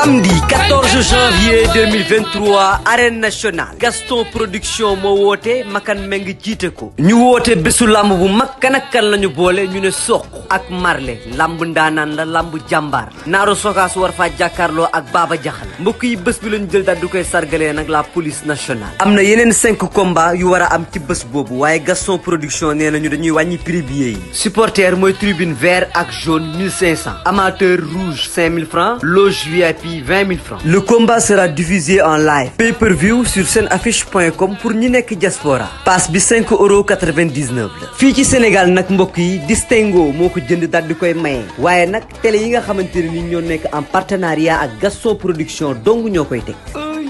samedi 14 janvier 2023 arène nationale Gaston production moo woote Makan Meng jiite ko ñu woote bésu lamb bu mag kan ak kan lañu boole ñu ne Sokh ak Marley lamb ndaanaan la lamb jàmbaar Naaru Sokaas war faa jàkkaarloo ak Baba Jaxal mbokk yi bés bi lañu jël daal du koy sargalee nag la police nationale am na yeneen 5 combats yu war a am ci bés boobu waaye Gaston production nee nañu dañuy wàññi prix billet yi supporter mooy tribune vert ak jaune 1500 amateur rouge 5000 francs loge VIP 20 000 francs. Le combat sera diffusé en live pay-per-view sur senaffiche.com pour ñi nekk diaspora passe bi 5,99 €. la fii ci Sénégal nag mbokk yi Distingo moo ko jënd daal di koy maye waaye nag télé yi nga xamante ne ni ñoo nekk en partenariat ak Gaston production dong ñoo koy teg.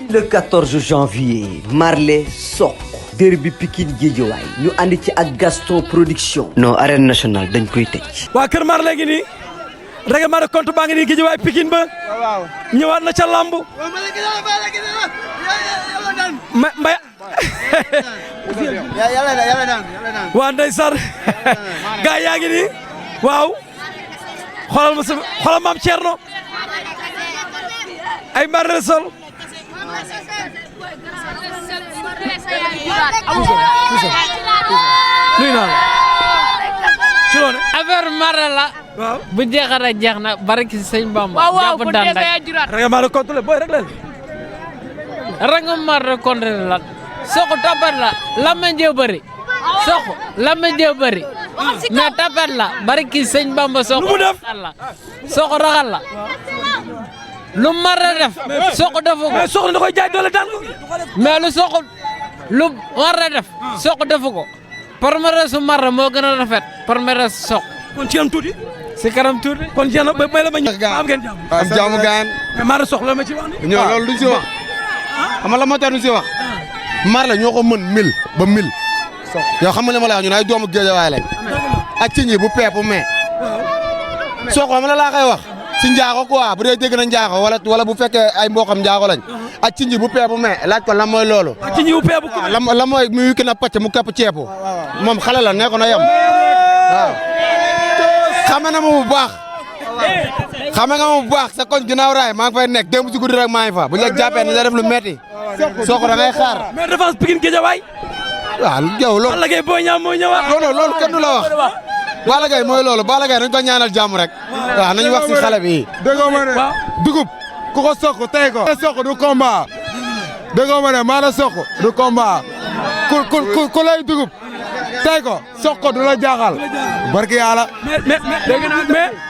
Le 14 janvier Marley Sokh derby Pikine Guédiawaye ñu ànd ci ak Gaston production. non arène nationale dañ koy tëj. waa Kër Marley gi nii. règlement de compte baa ngi nii Guédiawaye Pikine ba ñëwaat na ca lamb mbay waa ndeysaan gaa yaa ngi nii waaw xoolal maam Thierno ay mbar sol nuyu naa la ci loone affaire Marley la waaw bu jeexee rek jeex na barki sëñ Bamba. waaw jàpp daan rek règlement de compte la booy rek leen. règlement de compte la Sokh tapet la lama njee bëri Sokh lama njee bëri mais tapet la barki sëñ Bamba Sokh lu mu def la Sokh raxal la lu Marley def Sokh defu ko mais Sokh da koy jaay doole daan ko mais lu Marley def Sokh defu ko palmarès su Marley moo gën a rafet palmarès Sokh kon ci am tuuti si kanam tuuti kon jeex na may la ma ñu am ngeen jàmm am jaamu gaan mais Marley Sokh la ma ci wax ni ñoo loolu duñ si wax xam nga la moo tax duñ si wax Marley ñoo ko mën 1000 ba 1000 yow xam nga li ma la wax ñun ay doomu Géejawaay lañ ak ci ñi bu peepu mais Sokh xam la laa koy wax si njaaxo quoi bu dee dégg na njaaxo wala bu fekkee ay mbokam njaaxo lañ ak ci ñi bu peepu mais laaj ko lan mooy loolu ak ci ñi bu peepu la mooy mu yukki na pàcc mu kepp ceepu moom xale la nekkoon na yem waaw xame na ma bu baax xame nga ma bu baax sa koñ ginnaaw raay maa ngi fay nekk démb si guddi rek maa ngi fa bu ñu la jàppee ni la def lu metti Sokh da ngay xaar mais défense Pikine Guédiawaye waaw yow loolu Balla Gaye Boy Niang mooy ñëwaat non loolu kenn du la wax Balla Gaye mooy loolu Balla Gaye dañ ko ñaanal jàmm rek waaw nañu wax si xale bi déggoo ma ne dugub ku ko Sokh tey ko Sokh du combat déggoo ma ne maa Sokh du combat ku lay dugub tey ko Sokh du la jaaxal barki yàlla mais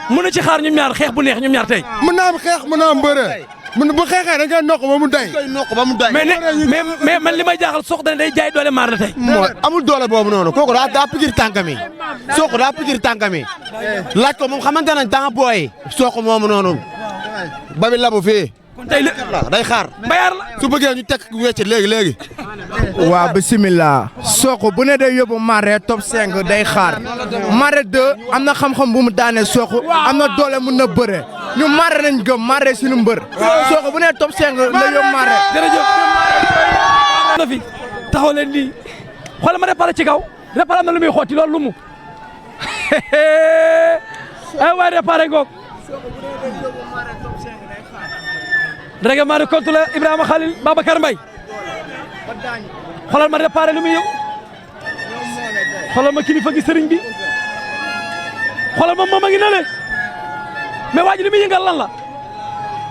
mën na ci xaar ñoom ñaar xeex bu neex ñoom ñaar tey mën naa am xeex mën naa am bëre bu xeexee dañ koy nokk ba mu day mais man li may jaaxal Sokh dañ day jaay doole Marley tey mooy amul doole boobu noonu kooku daa pikir tànkami Sokh daa pikir tànkami laaj ko moom xamante nañ temps booy Sokh moomu noonu babi labu fii kon tey day xaar mbayaar la su bëggee ñu teg wecc léegi waaw bisimilah Sokh bu ne day yóbbu Marley top 5 day xaar Marley 2 am na xam-xam bu mu daane Sokh am na doole mun na bëre ñu Marley nañ gëm Marley suñu mbër Sokh bu ne top 5 la yóbbu Marley jërëjëf na fi taxaw leen nii xoolal ma réparé ci kaw réparé am na lu muy xotti loolu lu mu ay waay réparé ngoog règlement de compte la Ibrahima Khalil Babacar Mbaye xoolal ma réparé lu muy yow xoolal ma kilifa gi sëriñ bi xoolal ma moom a ngi ne le mais waa ji li muy yëngal lan la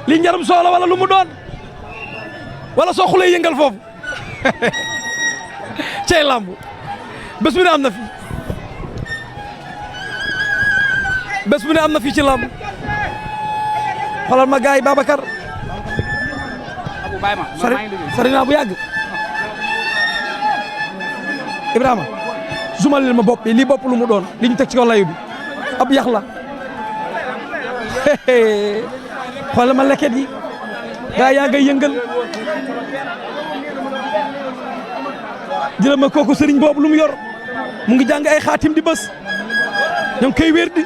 li njarum soo la wala lu mu doon wala Sokh lay yëngal foofu cey lamb bés bu ne am na fi bés bu ne am na fii ci lamb xoolal ma gaay Babacar sori naa bu yàgg Ibrahima zumal leen ma bopp bi lii bopp lu mu doon li ñu teg ci kaw layu bi ab yax la xoolal ma leket yi gaa yaa ngay yëngal jëlal ma kooku sëriñ boobu lu mu yor mu ngi jàng ay xaatim di bës ñoo ngi koy wér di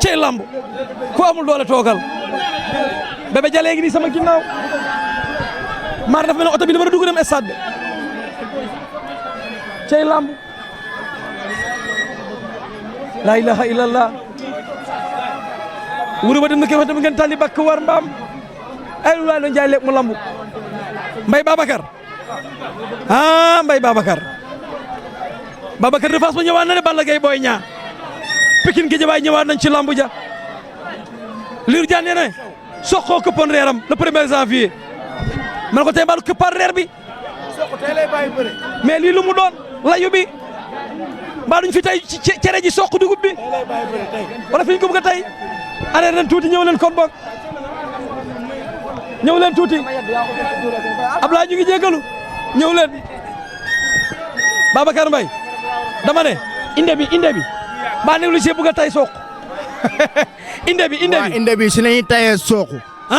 cey lamb ku amul doole toogal Bébé Jalee gi nii sama ginnaaw maar dafa mel ne oto bi dafa dugg dem stade bi cey lamb la ilaha illallah wuri ba dem na kër fa dem ngeen tali bakk war mbaam ay waay lañ jaay lekk mu lambu Mbaye Babacar ah Mbaye Babacar defaas ba ñëwaat na ne Balla Gaye Boy Niang Pikine Guédiawaye ñëwaat nañ ci lambu ja Lirou Diane nee na soqoo këppoon reeram le 1er janvier man ko tey mbaalu këppaat reer bi mais lii lu mu doon layu bi mbaa duñ fi tey cere ji soq dugub bi wala fi ñu ko bëgg a tey arrêté leen tuuti ñëw leen kon boog ñëw leen tuuti Ablaye ñu ngi jégalu ñëw leen Babacar Mbaye dama ne inde bi mbaa négligé bëgg a tey soq inde bi si nañuy tayee sooku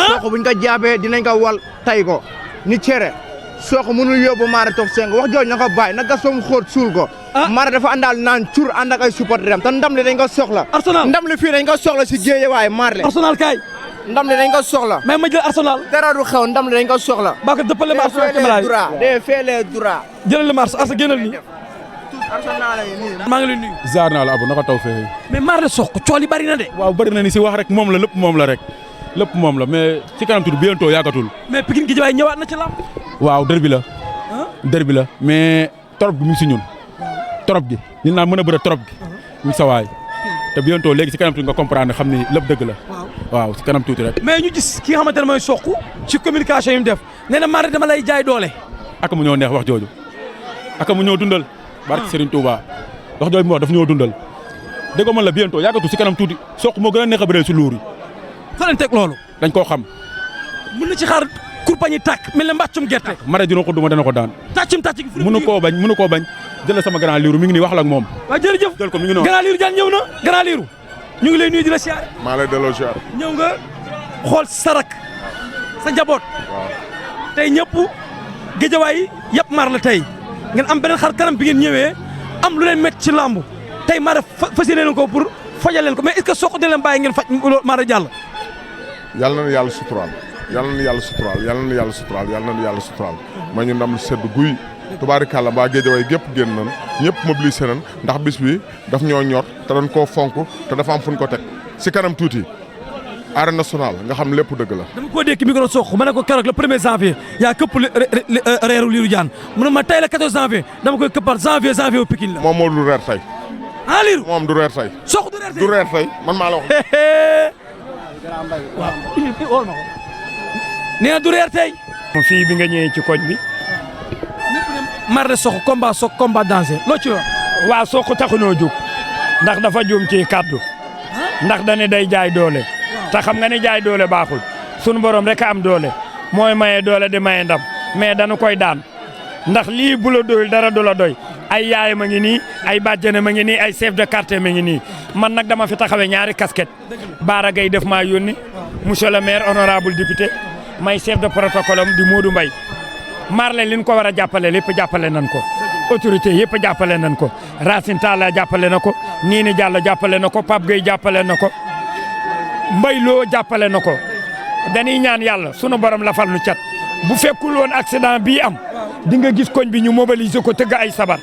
sooku buñ ko jaabee dinañ ko wal tay ko ni cere sooku mënul yóbbu Mara top 5 wax jooju na ko bàyyi na gasoom xóot suul ko Mara dafa àndaal naan cur ànd ak ay supporteram te ndam li dañ ko soxla Arsenal ndam li fii dañ ko soxla si Guédiawaye Marley Arsenal kaay ndam li dañ ko soxla mais ma jël Arsenal dara du xew ndam li dañ ko soxla Bakar dëppale ma Arsenal caméra yi day fee les droits jëlal le marche Arsenal génnal nii maa ngi lay nuyu ziar naa la Abou naka taw fee mais Marley soq cool yi bari na de waaw bëri na ni si wax rek moom la lépp moom la rek lépp moom la mais ci kanam tuuti bientôt yàggatul mais Pikine Guédiawaye ñëwaat na ci lamb waaw derby la mais trop bi mu ngi si ñun trop gi ñu naan mën a bëre trop gi mu ngi sawaay te bientôt léegi si kanam tuuti nga comprendre xam ni lépp dëgg la waaw si kanam tuuti rek mais ñu gis ki nga xamante ne mooy soq ci communication yi mu def nee na Marley dama lay jaay doole aka mu ñoo neex wax jooju aka mu ñoo dundal barke Serigne Touba wax jooju mu wax daf ñoo dundal dégg nga man la bientôt yàggatu si kanam tuuti soq moo gën a neex a bëree si luur yi fa leen teg loolu dañ koo xam mën na ci xaar kurpañi tàkk mel ne mbàccum gerte Mara dina ko duma dana ko daan tàccum tàcc gi mënu koo bañ jël sama grand liiru mi ngi nii wax la ak moom waaw jërëjëf jël ko mi ngi noonu grand liiru Diane ñëw na grand liiru ñu ngi lay nuyu di la siyaare maa lay delloo siyaar ñëw nga xool sarak sa njaboot tey ñëpp Guédiawaye yëpp Marley tey ngeen am beneen xar kanam bi ngeen ñëwee am lu leen métti ci lamb tey Marley fas yéene leen ko pour fajal leen ko mais est-ce que soq dina leen bàyyi ngeen faj Marley jàll yàlla na yàlla suturaal yàlla na yàlla suturaal yàlla na yàlla suturaal yàlla na yàlla suturaal ma ñu ndam lu sedd guy tubaarikàlla mbaa Guédiawaye gépp génn nañ ñëpp mobilisé nañ ndax bis bi daf ñoo ñor te dañ koo fonk te dafa am fu ñu ko teg si kanam tuuti arène nationale nga xam lépp dëgg la. dama koo dékk micro soq ma ne ko keroog le 1er janvier yaa këpp reeru Lirou Diane mu ne ma tey la 14 janvier dama koy këppaat janvier wu Pikine la. moom moo du reer tey. ah Lirou moom du reer tey. soq du reer tey man maa la wax. waaw nee na du reer tey. fii bi nga ñëwee ci koñ bi. Marley soq combat danger loo ci wax. waa soq taxunoo jóg ndax dafa juum ci kàddu ndax dañu day jaay doole te xam nga ne jaay doole baaxul sunu borom rek a am doole mooy maye doole di maye ndam mais dañu koy daan ndax lii bu la doyul dara du la doy ay yaay ma ngi nii ay bàjjene ma ngi nii ay chef de quartier ma ngi nii man nag dama fi taxawee ñaari casquette Baara Gaye def maa yónni monsieur le maire honorable député may chef de protocole am di Modou Mbaye Marley li ñu ko war a jàppale lépp jàppale nañ ko autorité yëpp jàppale nañ ko Racine Talla jàppale na ko Nini Diallo jàppale na ko Pape Gueye jàppale na ko Mbaye Lo jàppale na ko dañuy ñaan yàlla sunu borom lafal nu cat bu fekkul woon accident bii am di nga gis koñ bi ñu mobiliser ko tëgg ay sabar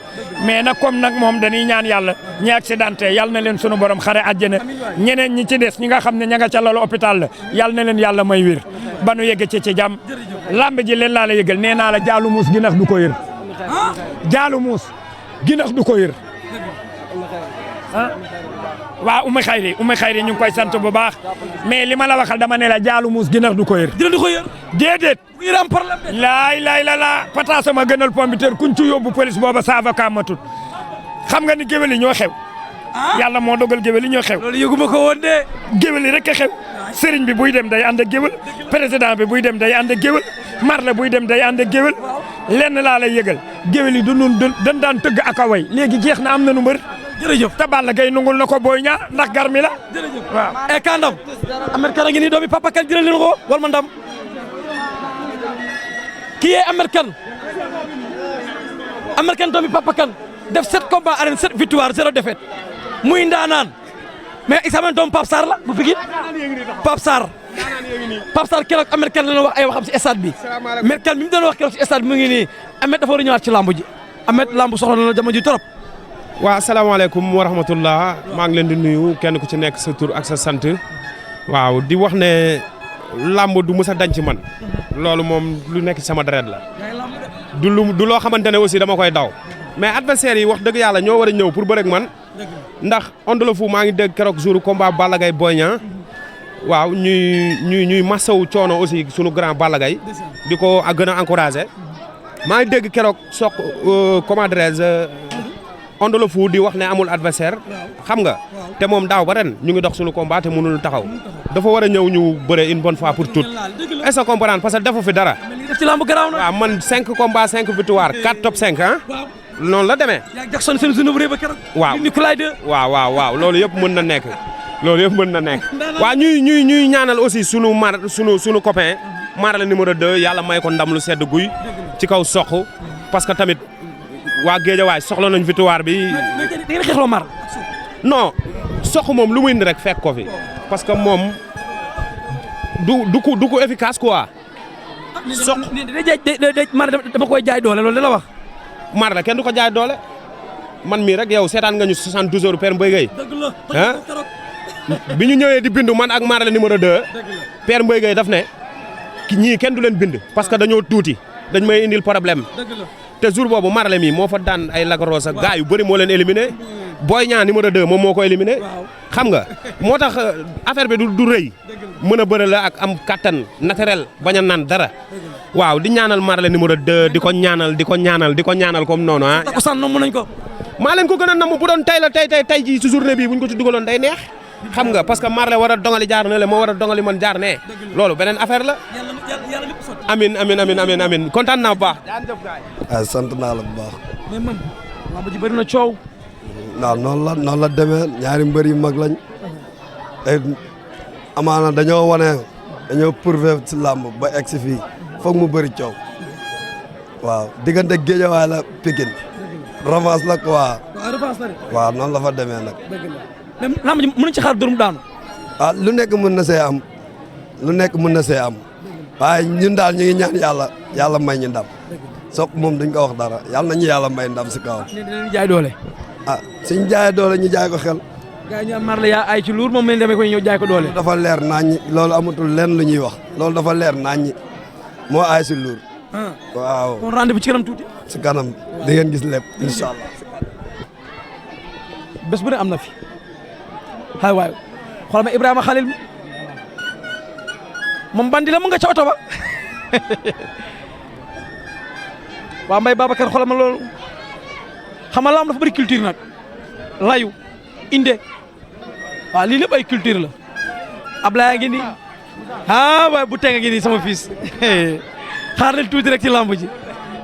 mais nag comme nag moom dañuy ñaan yàlla ñi accidenté yàlla na leen sunu borom xare àjjana ñeneen ñi ci des ñi nga xam ne ña nga ca lalu hôpital la yàlla na leen yàlla may wér ba nu yegg ci jàmm lamb ji leen laa la yëgal nee naa la jaalu muus ginax du ko yër jaalu muus ginax du ko yër waaw Oumou Khayri ñu ngi koy sant bu baax mais li ma la waxal dama ne la jaalu muus ginax du ko yër dina du ko yër déedéet bu yër am problème de laay la pata sama gënal pompiteer kuñ ci yóbbu police booba sa avocat matul xam nga ni géwél yi ñoo xew yàlla moo dogal géwél yi ñoo xew loolu yëguma ko woon de géwél yi rek a xew sëriñ bi buy dem day ànd ak géwél président bi buy dem day ànd ak géwél Marley buy dem day ànd ak géwél lenn laa lay yëgal géwél yi du nun dañ daan tëgg ak a way léegi jeex na am na nu mbër jërëjëf te Balla Gaye nungul na ko Boy Niang ndax garmi la jërëjëf waaw e ka ndam Ahmed Kane ngi nii doomi Papa Kane jëral leen ko wal ma ndam kii yee Ahmed Kane doomi Papa Kane def 7 combats arène 7 victoire 0 défaite muy ndaanaan mais examen doom Pape Sarr la bu Pikine Pape Sarr keroog Ahmed Kane la doon wax ay waxam ci stade bi Ahmed Kane mi mu doon wax keroog ci stade bi mu ngi nii Ahmed dafa war a ñëwaat ci lamb ji Ahmed lamb soxla na la jamono ji trop. waaw asalaamaaleykum wa rahmatullah maa ngi leen di nuyu kenn ku ci nekk sa tur ak sa sant waaw di wax ne làmb du mës a dañ ci man loolu moom lu nekk ci sama deret la du loo xamante ne aussi dama koy daw mais adversaires yi wax dëgg yàlla ñoo war a ñëw pour bëre ak man ndax Onde le Fou maa ngi dégg keroog jour combat Balla Gaye Boy Niang waaw ñuy massawu coono aussi sunu grand Balla Gaye di ko gën a encouragé maa ngi dégg keroog soq comment dirais-je Onde le Fou di wax ne amul adversaire xam nga te moom daaw ba ren ñu ngi dox suñu combat te mënul taxaw dafa war a ñëw ñu bëre une bonne fois pour toutes est-ce que comprendre parce que defu fi dara waaw man 5 combats 5 victoires 4 top 5 ah noonu la demee waaw loolu yëpp mën na nekk waaw ñuy ñaanal aussi sunu copain Marley numéro 2 yàlla may ko ndam lu sedd guy ci kaw soq parce que tamit waa Géejawaay soxla nañ victoire bi. da ngeen xeexloo Mar. non sox moom lu muy indi rek fekk ko fi parce que moom du ko efficace quoi. sox Mar dama koy jaay doole loolu la wax. Mar la kenn du ko jaay doole man mii rek yow seetaan nga ñu 72 heures Père Mbaye Gueye. dëgg la ah bi ñu ñëwee di bindu man ak Marley numéro 2. Père Mbaye Gueye daf ne ñii kenn du leen bind parce que dañoo tuuti dañ may indil problème. te jour boobu Marley mi moo fa daan ay lagaroos ak gars yu bëri moo leen éliminé Boy Niang numéro 2 moom moo ko éliminé xam nga moo tax affaire bi du rëy mën a bëre la ak am kattan naturel bañ a naan dara waaw di ñaanal Marley numéro 2 di ko ñaanal comme noonu ah. ko san namm nañ ko. maa leen ko gën a namm bu doon tey la tey jii ci journée bii buñ ko ci dugaloon day neex xam nga parce que Marley war a dongali jaar ne le moo war a dongali man jaar ne loolu beneen affaire la. amin kontaan naa bu baax. ay sant naa la bu baax. mais man lamb ji bëri na coow. waaw noonu la demee ñaari mbër yu mag lañ. te amaana dañoo prouvé ci lamb ba egg si fii foog mu bëri coow. waaw diggante Géejawaay la Pikine. revanche la quoi. waaw noonu la fa demee nag. même lamb ji mënuñ ci xaar dóor mu daanu. ah lu nekk mën na see am. waaye ñun daal ñu ngi ñaan yàlla may ñu ndam soq moom duñ ko wax dara yàlla nañu yàlla may ndam si kawam. dinañ jaay doole. ah suñ jaayee doole ñu jaay ko xel. gars yi ñu am Marley yaa ay ci luur moom lañ demee ko ñëw jaay ko doole. dafa leer naññi loolu amatul lenn lu ñuy wax loolu dafa leer naññi moo aay si luur. waaw kon rendez-vous ci kanam tuuti. si kanam di ngeen gis lépp incha allah. bés bu ne am na fi. waay xoolal ma Ibrahima Khalil moom bandi la mu nga ca oto ba waa Mbaye Babacar xoolal ma loolu xam nga lamb dafa bëri culture nag layu inde waaw lii lépp ay culture la Ablaye ngi nii waay bu teg ngi nii sama fils xaar leen tuuti rek ci lamb ji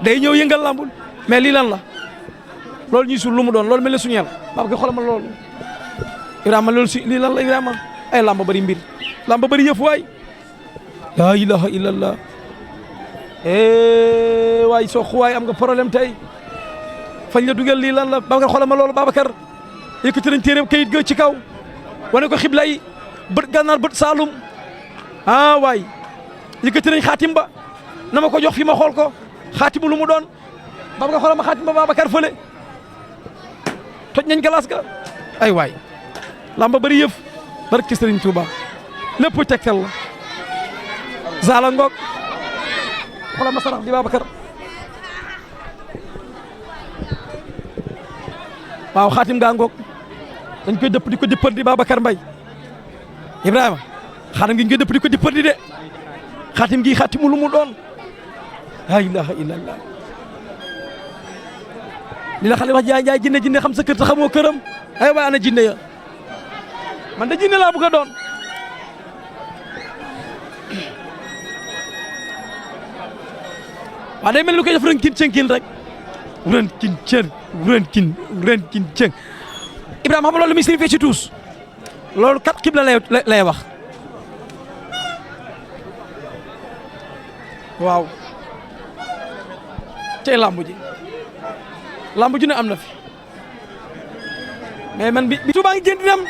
day ñëw yëngal lambul mais lii lan la loolu ñuy suul lu mu doon loolu mel ne suñeel Babacar xoolal ma loolu Ibrahima loolu si lii lan la Ibrahima ay lamb bëri mbir lamb bëri yëf waay laa ilaha illallah waay soo xuwaay am nga problème tey fañ la dugal lii lan la Babacar xoolal ma loolu Babacar yëkkati nañ téere kayit ga ci kaw wane ko xibla yi bët gànnaar bët saalum waay yëkkati nañ xaatim ba na ma ko jox fi ma xool ko xaatimu lu mu doon Babacar xoolal ma xaatim ba Babacar fële toj nañ galaas ga ay waay lamba bëri yëf barke ci Sëriñ Tuuba lépp tegtal la Zala Ngok xoolal ma sarax di Babacar waaw xaatim gaa Ngok dañ koy dëpp di ko dippar di Babacar Mbaye Ibrahima xaatim gi ñu koy dëpp di ko dippar di de xaatim gi xaatimu lu mu doon la ilaha illallah li la xale wax jaay jinne xam sa kër te xamoo këram ay waay ana jinne ya man de jinne laa bëgg a doon waaw day mel ni lu koy def ren kin cënkin rek ren kin cëng Ibrahima xam nga loolu mi signifié ci tuus loolu kat kib la lay wax waaw tey lamb ji ne am na fi mais man bi Touba ngi génn di dem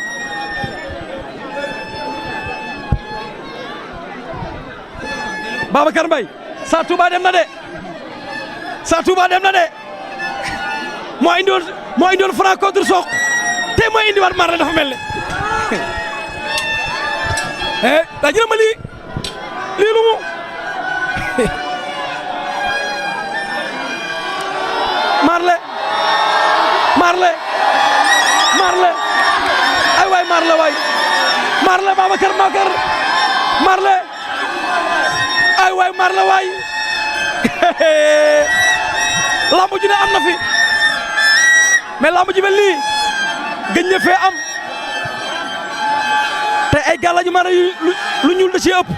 Babacar Mbaye sa Touba dem na de moo indiwoon Franc contre Sokh tey moo indi waat Marley dafa mel ne daa jël ma lii lii lu mu Marley ay waay Marley waay Marley Babacar Marley ay waay Marley waay lamb ji ne am na fi mais lamb ji mel nii gëj na fee am te ay gàllaaju mara lu ñuul da ci ëpp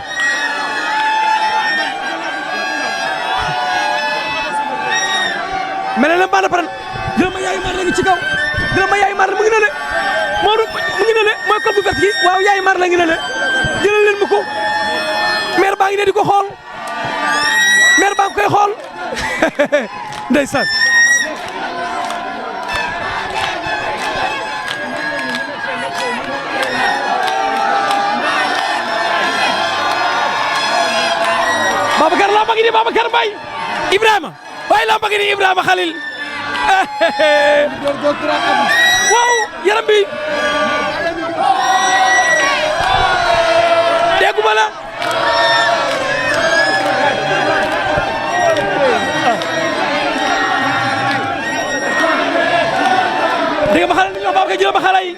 mel na leen baana paren jël ma yaayu Marley ngi ci kaw jël ma yaayu Marley mu ngi ne le Modou mu ngi ne le mooy col bu vert gi waaw yaayu Marley ngi ne le jëlal leen mu ko maire baa ngi ne di ko xool maire baa ngi koy xool ndeysaan Babacar lamba ngi ni Babacar Mbaye Ibrahima waaye lamba ngi ni Ibrahima Khalil waaw yaram bi dégguma la dégg ma xale ni ñoo Babacar jël ma xale yi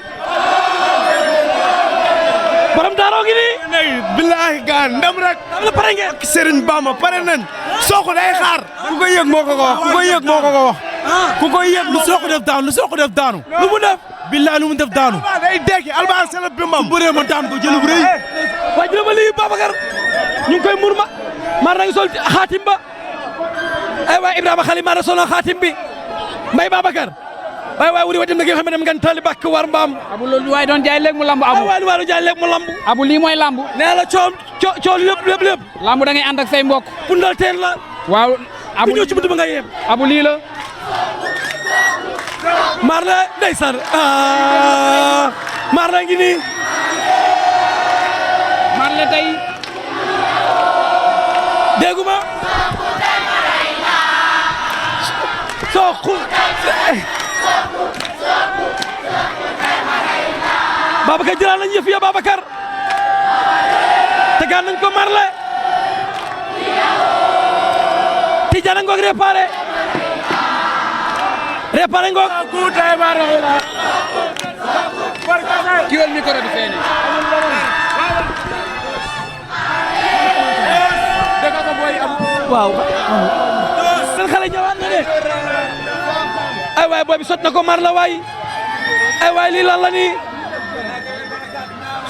borom daaroo ngi nii billahi gaan ndam rek am la pare ngeen Serigne Bamba pare nañ Sokh day xaar ku ko yëg moo ko wax ku ko yëg moo ko wax ku ko yëg lu Sokh def daanu lu mu def billahi lu mu def daanu day dekki alba sala bimbam bëree ma daan ko jëlu bu rëy waaye jël ma lii Babacar ñu ngi koy mur ma na ngi sol xaatim ba ay waay Ibrahima Khalil ma na sol xaatim bi Mbaye Babacar waay wuri wa dem na nga xam ne dem ngeen tali bàkk war mbaam abu loolu waaye doon jaay léegi mu lamb abu waay doon jaay léegi mu lamb abu lii mooy lamb nee la coow lépp lamb da ngay ànd ak say mbokk pundal teen la waaw abu ñëw ci buntu ba nga yem abu lii la Marley ndeysaan Marley ngi nii Marley tey dégguma Sokh Babacar jëlaat nañ yëf ya Babacar tegaan nañ ko Marley Tidiane ngoog réparé ngoog kiwel micro di feeñ waaw seen xale ñëwaat na de ay waay booy bi sot na ko Marley waay ay waay lii lan la nii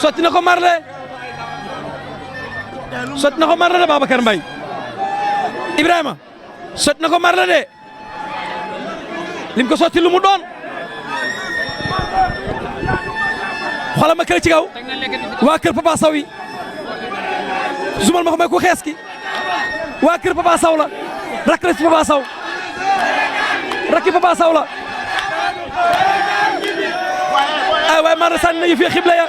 sotti na ko Marley de Babacar Mbaye Ibrahima sotti na ko Marley de lim ko sotti lu mu doon xoolal ma kër ci kaw waa kër Papa Sow yi zumal ma ko may ku xees ki waa kër Papa Sow la rakk la ci Papa Sow rakki Papa Sow la ay waay Marley sànni na yëf yi xibla ya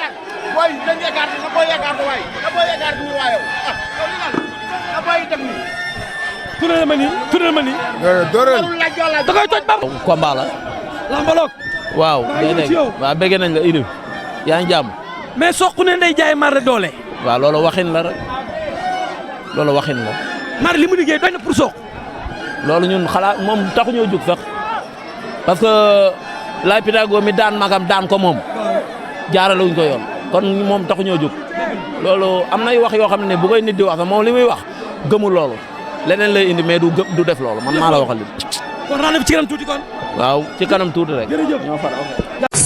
boy dañ yaakaar na boy yaakaar ko waay na boy yaakaar ni waayo na boy dem ni tural ma nii dorel da koy toj bam combat la lambaloog waaw waaw bëgg nañ la Idy yaa ngi jàmm mais Sokh ne nday jaay Marley doole waaw loolu waxin la rek loolu waxin la Marley li mu liggéey doy na pour Sokh loolu ñun xalaat moom taxu ñoo jug sax parce que Laye Pythagore mi daan magam daan ko moom jaaraluñ ko yoon kon moom taxu ñoo jug loolu am nay wax yoo xam ne bu koy nit di wax sax moom li muy wax gëmul loolu leneen lay indi mais du def loolu man maa la waxal li kon rendez-vous ci kanam tuuti kon waaw ci kanam tuuti rek jërëjëf ñoo far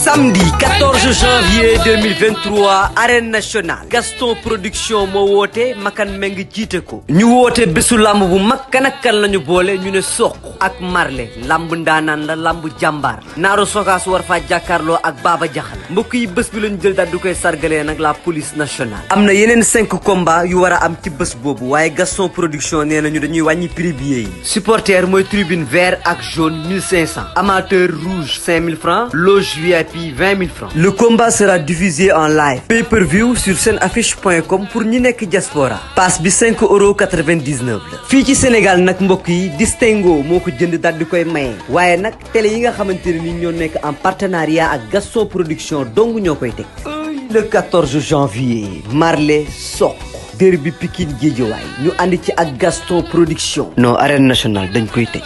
samedi 14 janvier 2023 arène nationale Gaston production moo woote Makan Meng jiite ko ñu woote bésu lamb bu mag kan ak kan lañu boole ñu ne Sokh ak Marley lamb ndaanaan la lamb jàmbaar Naaru Sokaas war faa jàkkaarloo ak Baba Jaxal mbokk yi bés bi lañu jël daal du koy sargalee nag la police nationale am na yeneen 5 combats yu war a am ci bés boobu waaye Gaston production nee nañu dañuy wàññi prix billet yi supporter mooy tribune vert ak jaune 1500 amateur rouge 5000 francs loge VIP 20 000 francs. Le combat sera diffusé en live pay-per-view sur senaffiche.com pour ñi nekk diaspora pass bi 5,99 € la fii ci Sénégal nag mbokk yi Distingo moo ko jënd daal di koy maye waaye nag télé yi nga xamante ne ni ñoo nekk en partenariat ak Gaston production dong ñoo koy teg le 14 janvier Marley Sokh derby Pikine Guédiawaye ñu ànd ci ak Gaston Production non arène nationale dañ koy tëj